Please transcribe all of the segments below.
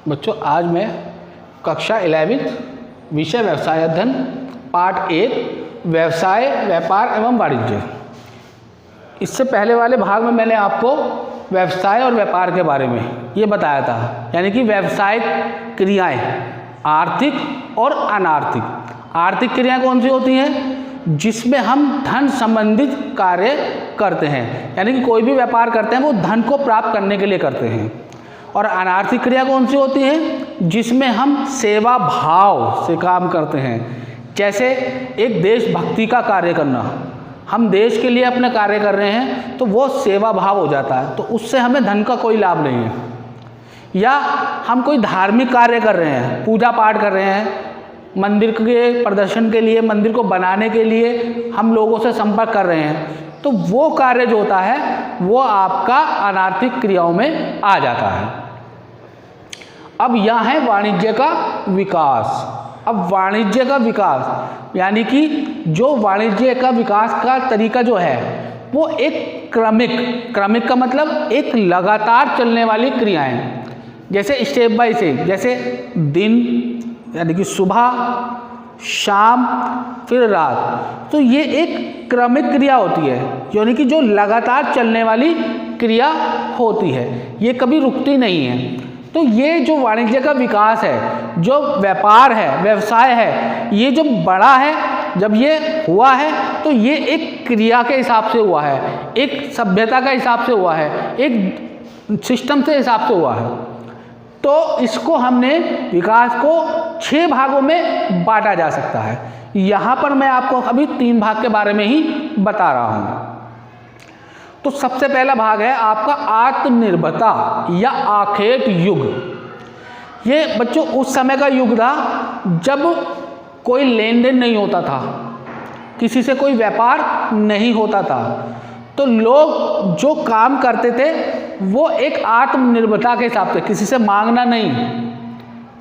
बच्चों आज मैं कक्षा 11 विषय व्यवसाय अध्ययन पार्ट 1 व्यवसाय व्यापार एवं वाणिज्य। इससे पहले वाले भाग में मैंने आपको व्यवसाय और व्यापार के बारे में ये बताया था, यानी कि व्यावसायिक क्रियाएं आर्थिक और अनार्थिक। आर्थिक क्रियाएं कौन सी होती हैं? जिसमें हम धन संबंधित कार्य करते हैं, यानी कि कोई भी व्यापार करते हैं वो धन को प्राप्त करने के लिए करते हैं। और अनार्थिक क्रिया कौन सी होती है? जिसमें हम सेवा भाव से काम करते हैं। जैसे एक देशभक्ति का कार्य करना, हम देश के लिए अपने कार्य कर रहे हैं तो वो सेवा भाव हो जाता है, तो उससे हमें धन का कोई लाभ नहीं है। या हम कोई धार्मिक कार्य कर रहे हैं, पूजा पाठ कर रहे हैं, मंदिर के प्रदर्शन के लिए, मंदिर को बनाने के लिए हम लोगों से संपर्क कर रहे हैं, तो वो कार्य जो होता है वो आपका अनार्थिक क्रियाओं में आ जाता है। अब यहाँ है वाणिज्य का विकास। अब वाणिज्य का विकास यानी कि जो वाणिज्य का विकास का तरीका जो है वो एक क्रमिक का मतलब एक लगातार चलने वाली क्रियाएं, जैसे स्टेप बाय स्टेप, जैसे दिन यानी कि सुबह शाम फिर रात, तो ये एक क्रमिक क्रिया होती है, यानी कि जो लगातार चलने वाली क्रिया होती है, ये कभी रुकती नहीं है। तो ये जो वाणिज्य का विकास है, जो व्यापार है, व्यवसाय है, ये जब बड़ा है, जब ये हुआ है तो ये एक क्रिया के हिसाब से हुआ है, एक सभ्यता का हिसाब से हुआ है, एक सिस्टम से हिसाब से हुआ है। तो इसको हमने विकास को 6 भागों में बांटा जा सकता है। यहाँ पर मैं आपको अभी 3 भाग के बारे में ही बता रहा हूँ। तो सबसे पहला भाग है आपका आत्मनिर्भरता या आखेट युग। ये बच्चों उस समय का युग था जब कोई लेन देन नहीं होता था, किसी से कोई व्यापार नहीं होता था, तो लोग जो काम करते थे वो एक आत्मनिर्भरता के हिसाब से, किसी से मांगना नहीं,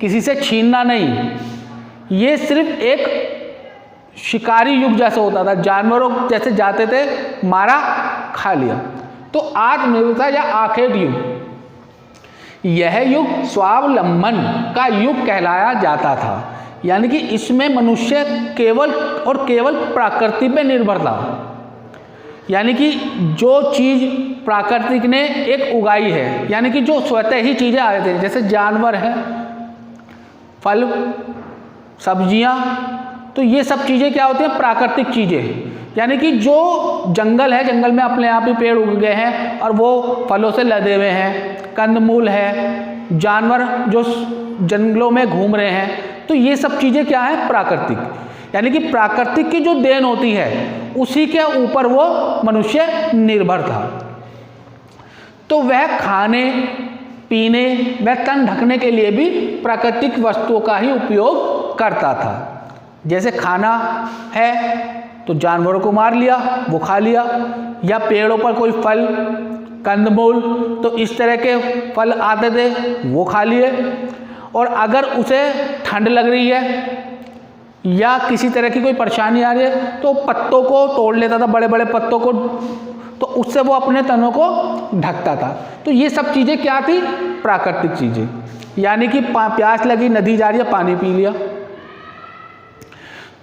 किसी से छीनना नहीं, ये सिर्फ एक शिकारी युग जैसा होता था, जानवरों जैसे जाते थे, मारा खा लिया। तो आत्मनिर्भरता या आखेट युग, यह युग स्वावलंबन का युग कहलाया जाता था, यानी कि इसमें मनुष्य केवल और केवल प्रकृति पे निर्भर था। यानी कि जो चीज़ प्राकृतिक ने एक उगाई है, यानी कि जो स्वतः ही चीज़ें आ रही थी, जैसे जानवर है, फल सब्जियां, तो ये सब चीज़ें क्या होती हैं? प्राकृतिक चीज़ें। यानी कि जो जंगल है, जंगल में अपने आप ही पेड़ उग गए हैं और वो फलों से लदे हुए हैं, कंदमूल है, जानवर जो जंगलों में घूम रहे हैं, तो ये सब चीज़ें क्या है? प्राकृतिक। यानी कि प्राकृतिक की जो देन होती है उसी के ऊपर वो मनुष्य निर्भर था। तो वह खाने पीने व तन ढकने के लिए भी प्राकृतिक वस्तुओं का ही उपयोग करता था। जैसे खाना है तो जानवरों को मार लिया, वो खा लिया, या पेड़ों पर कोई फल कंदमूल, तो इस तरह के फल आते थे, वो खा लिए। और अगर उसे ठंड लग रही है या किसी तरह की कोई परेशानी आ रही है तो पत्तों को तोड़ लेता था, बड़े बड़े पत्तों को, तो उससे वो अपने तनों को ढकता था। तो ये सब चीज़ें क्या थी? प्राकृतिक चीज़ें। यानी कि प्यास लगी, नदी जा रही है, पानी पी लिया,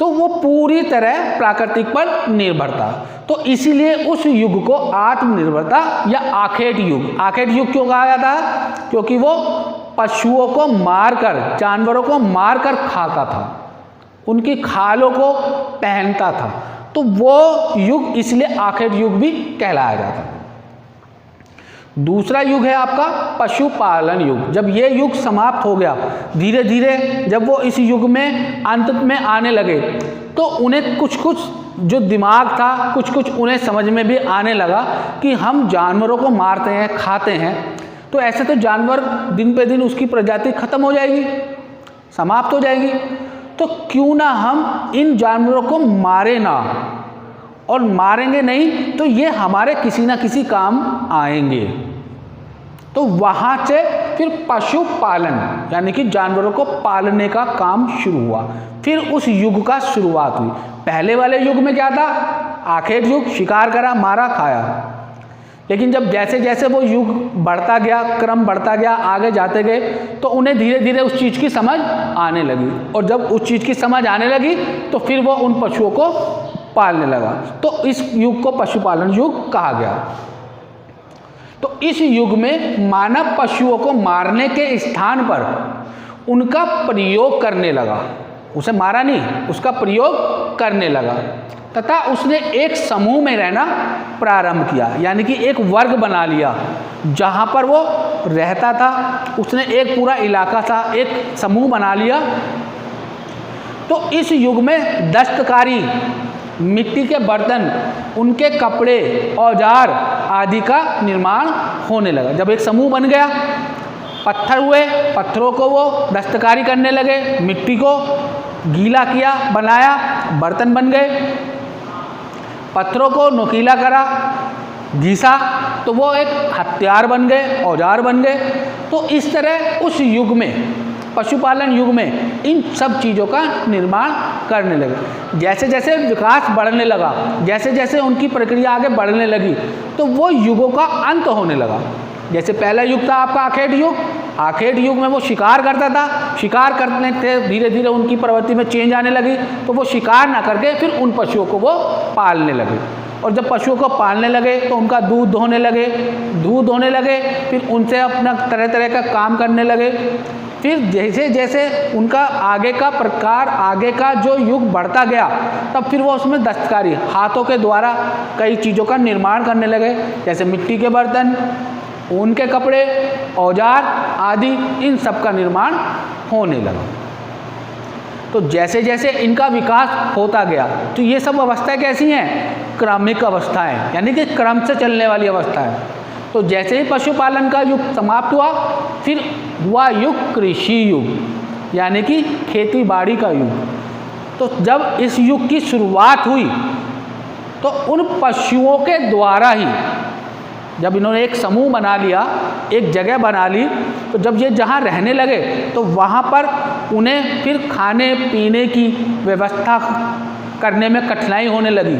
तो वो पूरी तरह प्राकृतिक पर निर्भर था। तो इसीलिए उस युग को आत्मनिर्भरता या आखेट युग क्यों कहा जाता है? क्योंकि वो पशुओं को मारकर, जानवरों को मारकर खाता था, उनकी खालों को पहनता था, तो वो युग इसलिए आखेट युग भी कहलाया जाता है। दूसरा युग है आपका पशुपालन युग। जब ये युग समाप्त हो गया, धीरे धीरे जब वो इस युग में अंत में आने लगे, तो उन्हें कुछ जो दिमाग था, कुछ उन्हें समझ में भी आने लगा कि हम जानवरों को मारते हैं, खाते हैं, तो ऐसे तो जानवर दिन पे दिन उसकी प्रजाति खत्म हो जाएगी, समाप्त हो जाएगी, तो क्यों ना हम इन जानवरों को मारे ना, और मारेंगे नहीं तो ये हमारे किसी ना किसी काम आएंगे। तो वहाँ से फिर पशुपालन यानी कि जानवरों को पालने का काम शुरू हुआ, फिर उस युग का शुरुआत हुई। पहले वाले युग में क्या था? आखेट युग, शिकार करा, मारा, खाया। लेकिन जब जैसे जैसे वो युग बढ़ता गया, क्रम बढ़ता गया, आगे जाते गए, तो उन्हें धीरे धीरे उस चीज़ की समझ आने लगी, और जब उस चीज़ की समझ आने लगी तो फिर वो उन पशुओं को पालने लगा। तो इस युग को पशुपालन युग कहा गया। तो इस युग में मानव पशुओं को मारने के स्थान पर उनका प्रयोग करने लगा, उसे मारा नहीं, उसका प्रयोग करने लगा, तथा उसने एक समूह में रहना प्रारंभ किया, यानी कि एक वर्ग बना लिया जहाँ पर वो रहता था। उसने एक पूरा इलाका था, एक समूह बना लिया। तो इस युग में दस्तकारी, मिट्टी के बर्तन, उनके कपड़े, औजार आदि का निर्माण होने लगा। जब एक समूह बन गया, पत्थर हुए, पत्थरों को वो दस्तकारी करने लगे, मिट्टी को गीला किया, बनाया, बर्तन बन गए, पत्थरों को नुकीला करा, घिसा, तो वो एक हथियार बन गए, औजार बन गए। तो इस तरह उस युग में, पशुपालन युग में, इन सब चीज़ों का निर्माण करने लगे। जैसे जैसे विकास बढ़ने लगा, जैसे जैसे उनकी प्रक्रिया आगे बढ़ने लगी, तो वो युगों का अंत होने लगा। जैसे पहला युग था आपका आखेट युग, आखेट युग में वो शिकार करता था, शिकार करने थे, धीरे धीरे उनकी प्रवृत्ति में चेंज आने लगी, तो वो शिकार ना करके फिर उन पशुओं को वो पालने लगे। और जब पशुओं को पालने लगे तो उनका दूध होने लगे, फिर उनसे अपना तरह तरह का काम करने लगे। फिर जैसे जैसे उनका आगे का प्रकार, आगे का जो युग बढ़ता गया, तब फिर वो उसमें दस्तकारी, हाथों के द्वारा कई चीज़ों का निर्माण करने लगे, जैसे मिट्टी के बर्तन, ऊन के कपड़े, औजार आदि, इन सब का निर्माण होने लगा। तो जैसे जैसे इनका विकास होता गया, तो ये सब अवस्थाएं कैसी हैं? क्रमिक अवस्थाएं, यानी कि क्रम से चलने वाली अवस्थाएं। तो जैसे ही पशुपालन का युग समाप्त हुआ, फिर हुआ युग कृषि युग, यानी कि खेती बाड़ी का युग। तो जब इस युग की शुरुआत हुई, तो उन पशुओं के द्वारा ही, जब इन्होंने एक समूह बना लिया, एक जगह बना ली, तो जब ये जहाँ रहने लगे, तो वहाँ पर उन्हें फिर खाने पीने की व्यवस्था करने में कठिनाई होने लगी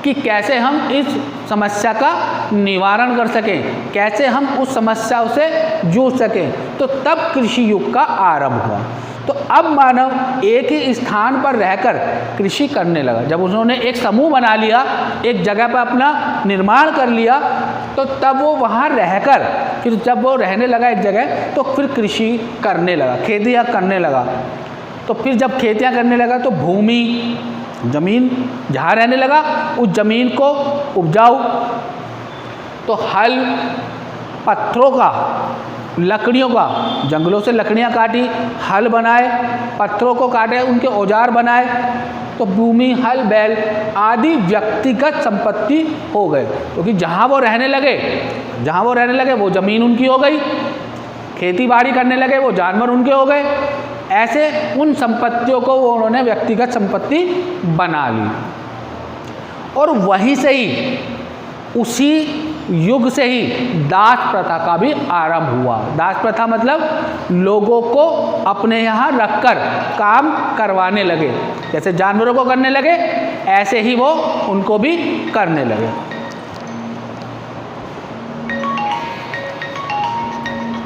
कि कैसे हम इस समस्या का निवारण कर सकें, कैसे हम उस समस्या से जूझ सकें। तो तब कृषि युग का आरंभ हुआ। तो अब मानव एक ही स्थान पर रहकर कृषि करने लगा। जब उन्होंने एक समूह बना लिया, एक जगह पर अपना निर्माण कर लिया, तो तब वो वहाँ रहकर, फिर जब वो रहने लगा एक जगह, तो फिर कृषि करने लगा, खेतियाँ करने लगा। तो फिर जब खेतियाँ करने लगा, तो भूमि, जमीन जहाँ रहने लगा, उस जमीन को उपजाऊ, तो हल, पत्थरों का, लकड़ियों का, जंगलों से लकड़ियाँ काटी, हल बनाए, पत्थरों को काटे, उनके औजार बनाए, तो भूमि, हल, बैल आदि व्यक्तिगत संपत्ति हो गए, क्योंकि जहाँ वो रहने लगे वो ज़मीन उनकी हो गई, खेती बाड़ी करने लगे वो जानवर उनके हो गए। ऐसे उन संपत्तियों को उन्होंने व्यक्तिगत संपत्ति बना ली। और वहीं से ही, उसी युग से ही दास प्रथा का भी आरंभ हुआ। दास प्रथा मतलब लोगों को अपने यहाँ रखकर काम करवाने लगे, जैसे जानवरों को करने लगे, ऐसे ही वो उनको भी करने लगे।